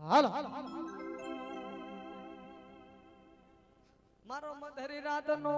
હાલ મારો મધરી રાતનો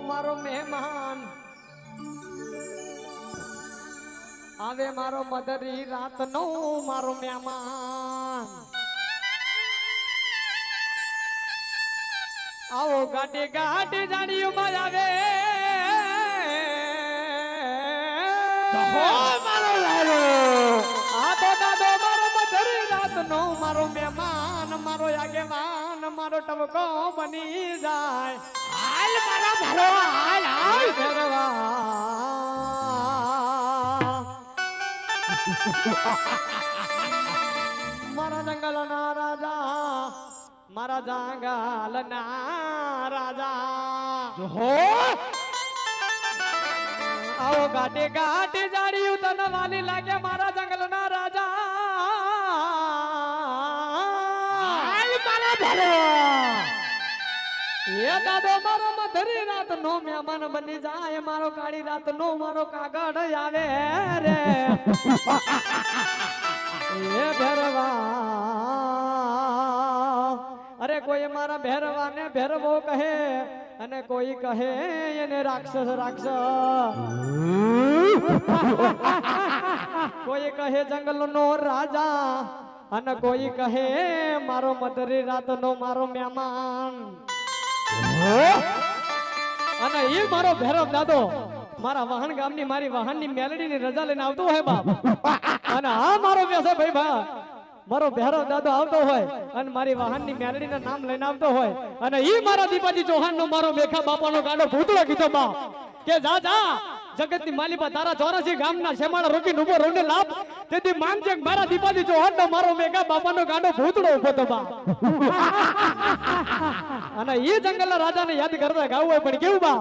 મારો મહેમાન આવે મારો મધરી રાતનો મારો મહેમાન આવો ગાડી ગાડી જાડીઓમાં આવે મારો મહેમાન મારો આગેવાન મારો ટબકો બની જાય હાલ મારા ભરો હાલ હાલ ભરવા મારા જંગલના રાજા મારા જંગલના રાજા હો આવો ગાટે ગાટે જાડ્યું તને વાલી લાગે મારા જંગલના રાજા એ દાદો મારો મધરી રાત નો મહેમાન બની જાય મારો કાળી રાત નો મારો કાગળ આવે રે એ ભેરવા અરે કોઈ મારા ભેરવા ને ભેરવો કહે અને કોઈ કહે એને રાક્ષસ રાક્ષસ કોઈ કહે જંગલ નો રાજા અને કોઈ કહે મારો મધરી રાત નો મારો મહેમાન અને એ મારો ભૈરવ દાદો મારા વાહન ગામની મારી વાહનની મેલડીની રજા લઈને આવતો હોય બાપ અને આ મારો વ્યવસે ભાઈ ભા મારો ભૈરવ દાદો આવતો હોય અને મારી વાહનની મેલડીના નામ લઈને આવતો હોય અને એ મારા દીપાજી ચૌહાણ નો મારો મેખા બાપાનો ગાડો ભૂતળો કીધો બાપ કે જા જા જગતની માલિપા તારા 84 ગામના શેમાળા રોકી ઉભો રોને લાભ તેથી માનજે મારા દીપાજી ચૌહાણ નો મારો મેઘા બાપાનો ગાડો ભૂતળો ઉભો તો બા અને એ જંગલના રાજાને યાદ કરતા ગાવું હોય પણ કેવું બા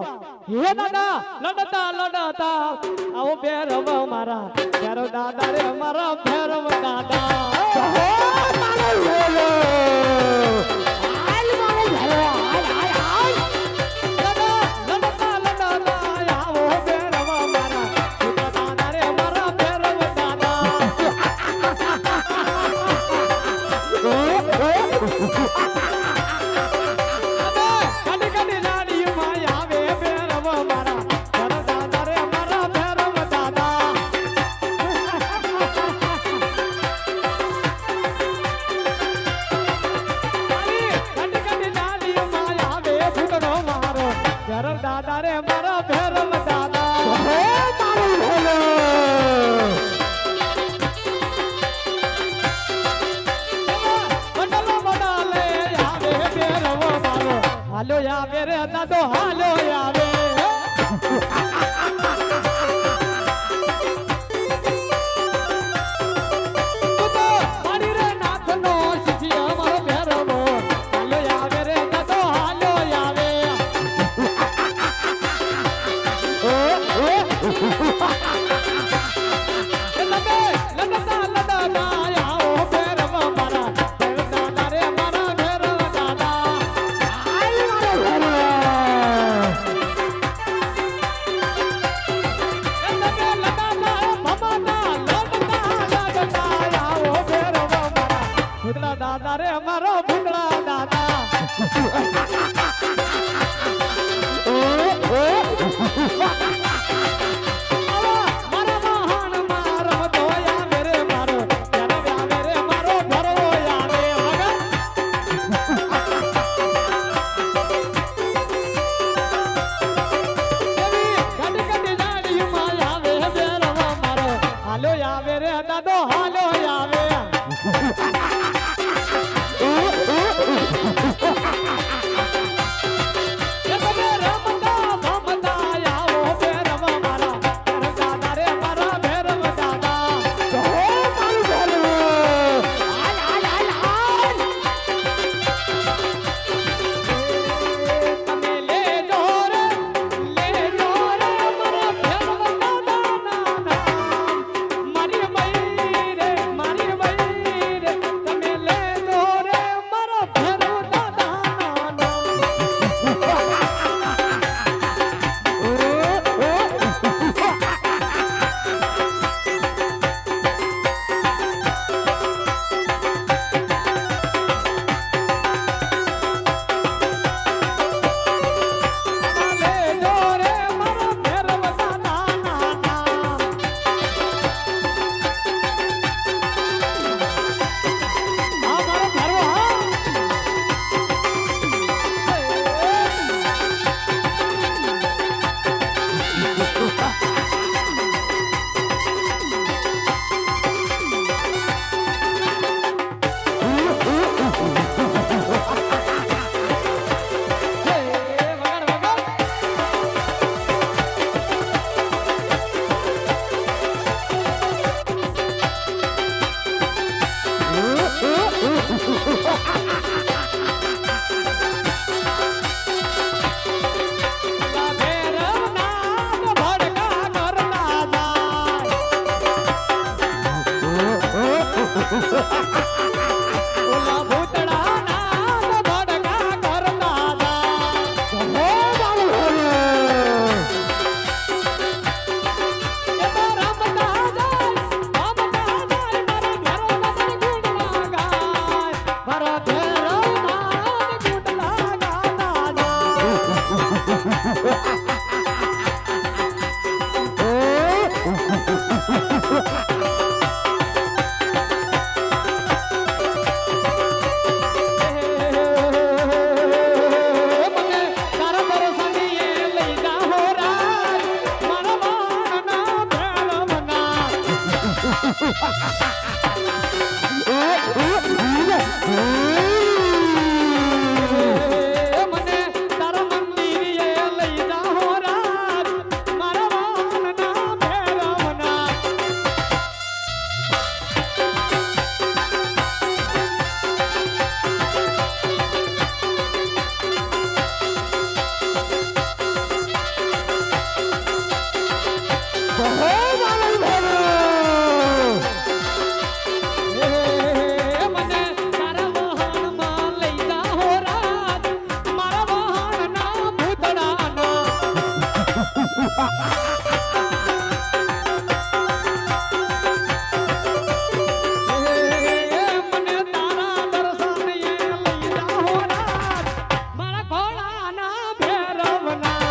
હે દાદા લડતા લડતા આવો ભેરવ મારા ભેરવ દાદા રે મારા ભેરવ દાદા દાદા રે મારા ભેરવ દાદા હાલો આવે રે દાદો હાલો આવે મારી રે નાથ નો શિખિયા મારો ભેરવો હાલો આવે રે દાદો હાલો આવે દાદા રે અમારો ભૂતળા દાદા હાલો આવે રે દાદો હાલો આવે રે ઓલા ભૂતડાના તો ભડકા કરતા હતા. એ તો રમતા જાય મારા ઘેરો નદર ગુંડલા ગાય. મારા ઘેરો નાદ ગુંડલા ગાતા જાય. મને તારા દર્શનીએ લઈ જાઓ રાજ, મારા વાણના ભેરવના. મને તારા મંદિરે લઈ જાઓ રાજ, મારા વાણના ભેરવના. મને તારા વાહનમાં લઈ જાઓ રાજ, મારા વાહનના ભૂતડાના. મને તારા દર્શનીએ લઈ જાઓ રાજ, મારા ઘોડાના ભેરવના.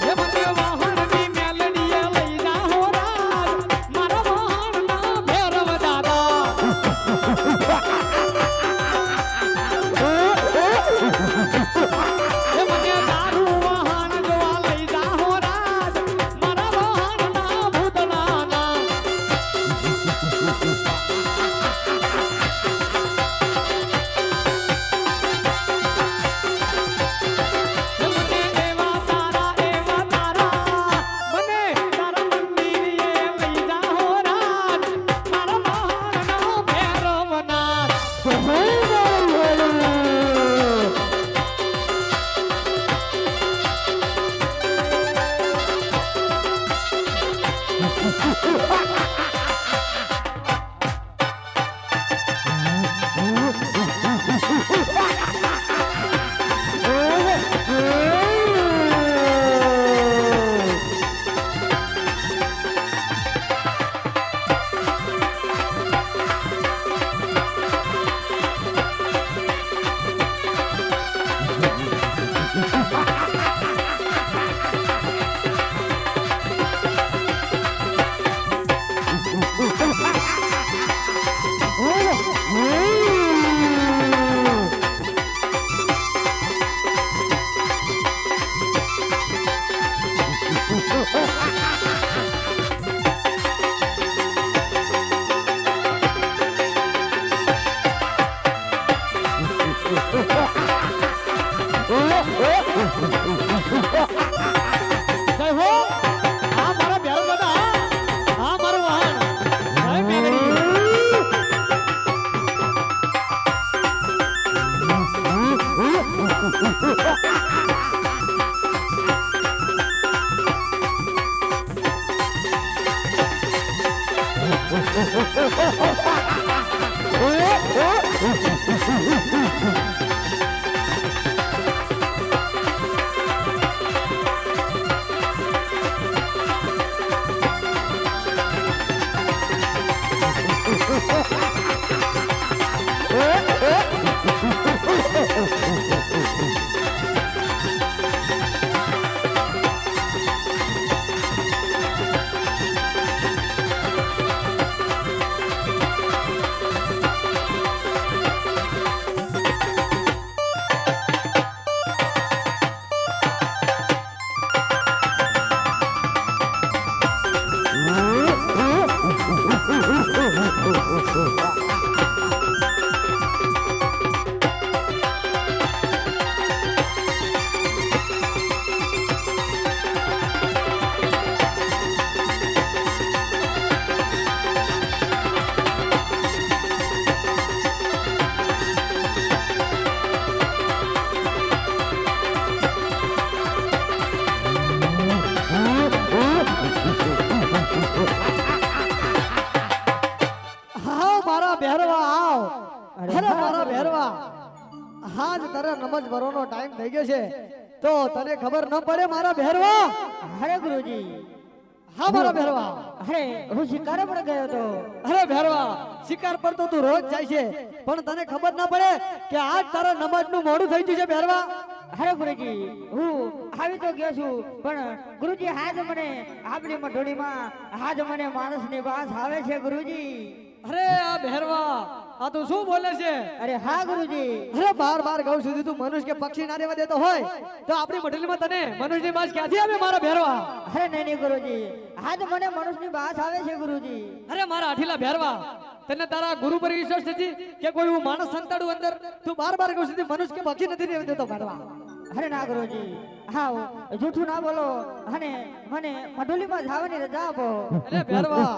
એ મને વાહનની મેલડીએ લઈ જાઓ રાજ, મારા વાહનના ભેરવ દાદા. એ મને તારું વાહન જોવા લઈ જાઓ રાજ, મારા વાહનના ભૂતડાના. મને એવા તારા મને તારા મંદિરે લઈ જાઓ રાજ, મારા વાહનના ભેરવના. જય હો. આ મારા ભેરવ દાદા, આ મારું વાહન. જય મેલડી. તારા નમજ ભરવાનો ટાઈમ થઈ ગયો છે તો તને ખબર ન પડે મારા ભેરવા? અરે ગુરુજી, હા મારા ભેરવા. અરે હું શિકારે પણ ગયો હતો. અરે ભેરવા, શિકાર પર તો તું રોજ જાય છે પણ તને ખબર ના પડે કે આજ તારા નમાજનું મોડું થઈ ગયું છે ભેરવા? અરે ગુરુજી, હું આવી તો ગયો છું પણ ગુરુજી હાજ મને આપણી મઢોડીમાં હાજ મને માણસની વાસ આવે છે ગુરુજી. અરે આ ભેરવા, આ તું શું બોલે છે? અરે હા ગુરુજી. અરે બાર બાર ગૌ સુધી તું મનુષ્ય કે પક્ષી ના રહેવા દેતો હોય તો આપણી મંડળીમાં તને મનુષ્યની વાસ ક્યાંથી આવે મારા ભેરવા? અરે નહીં નહીં ગુરુજી, હાજ મને મનુષ્યની વાસ આવે છે ગુરુજી. અરે મારા આઠીલા ભેરવા, તને તારા ગુરુ પર વિશ્વાસ નથી કે કોઈ હું માણસ સંતાડું અંદર? તું બાર બાર ગૌ સુધી મનુષ્ય કે પક્ષી નથી રહેવા દેતો ભેરવા? અરે ના ગુરુજી, હા જૂઠું ના બોલો અને મને મઢોલીમાં જવાની રજા આપો. અરે ભેરવા,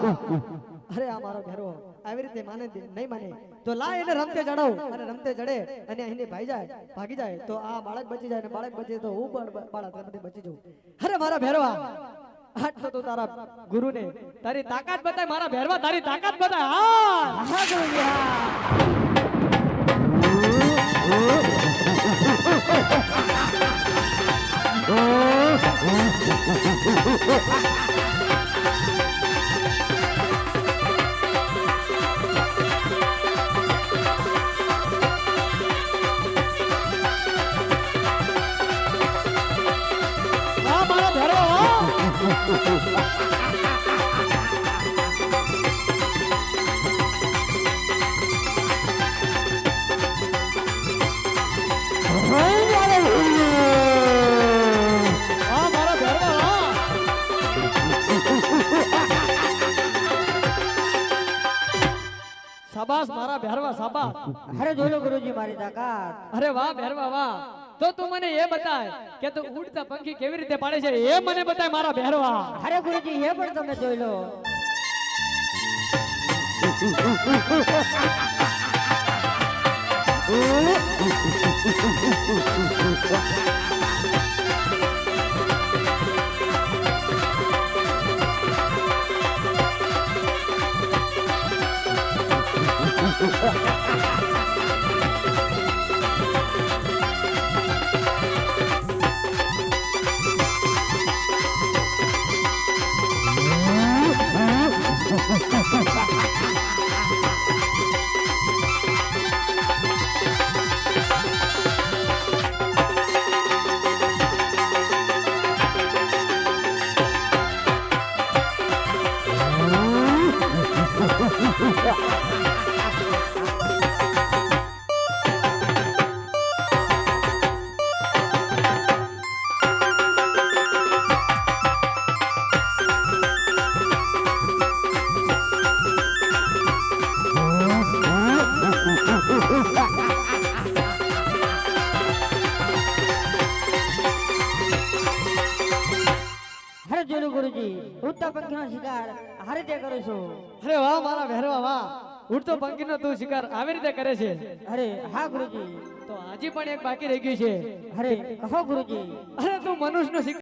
અરે આ મારો ભેરવો આવી રીતે માને નહીં માને તો લા એને રમતે ચડાવ અને રમતે ચડે અને અહીંને ભાઈ જાય ભાગી જાય તો આ બાળક બચી જાય અને બાળક બચે તો હું બાળક બચી જાઉં. અરે મારા ભેરવા, આટલો તો તારા ગુરુને તારી તાકાત બતાય મારા ભેરવા, તારી તાકાત બતાય. હા હા ગુરુજી હા. હા મારા ભેરવા, હા મારા ભેરવા, હા. શાબાશ મારા ભેરવા, શાબાશ. અરે જોઈ લો ગુરુજી મારી તાકાત. અરે વાહ ભેરવા વાહ. તો તું મને એ બતાય કે તું ઉડતા પંખી કેવી રીતે પાડે છે એ મને બતાય મારા ભેરવા. અરે ગુરુજી એ પણ તમે જોઈ લો. અરે જોઈ લો ગુરુજી, ઉડતા પંખીનો શિકાર આ રીતે કરું છું. અરે વાહ મારા ભેરવા વાહ. ઉડતો પંખીનો તું શિકાર આવી રીતે કરે છે? અરે હા ગુરુજી. તો હજી પણ એક બાકી રહી ગયું છે. અરે કહો ગુરુજી. અરે તું મનુષ્યનો શિકાર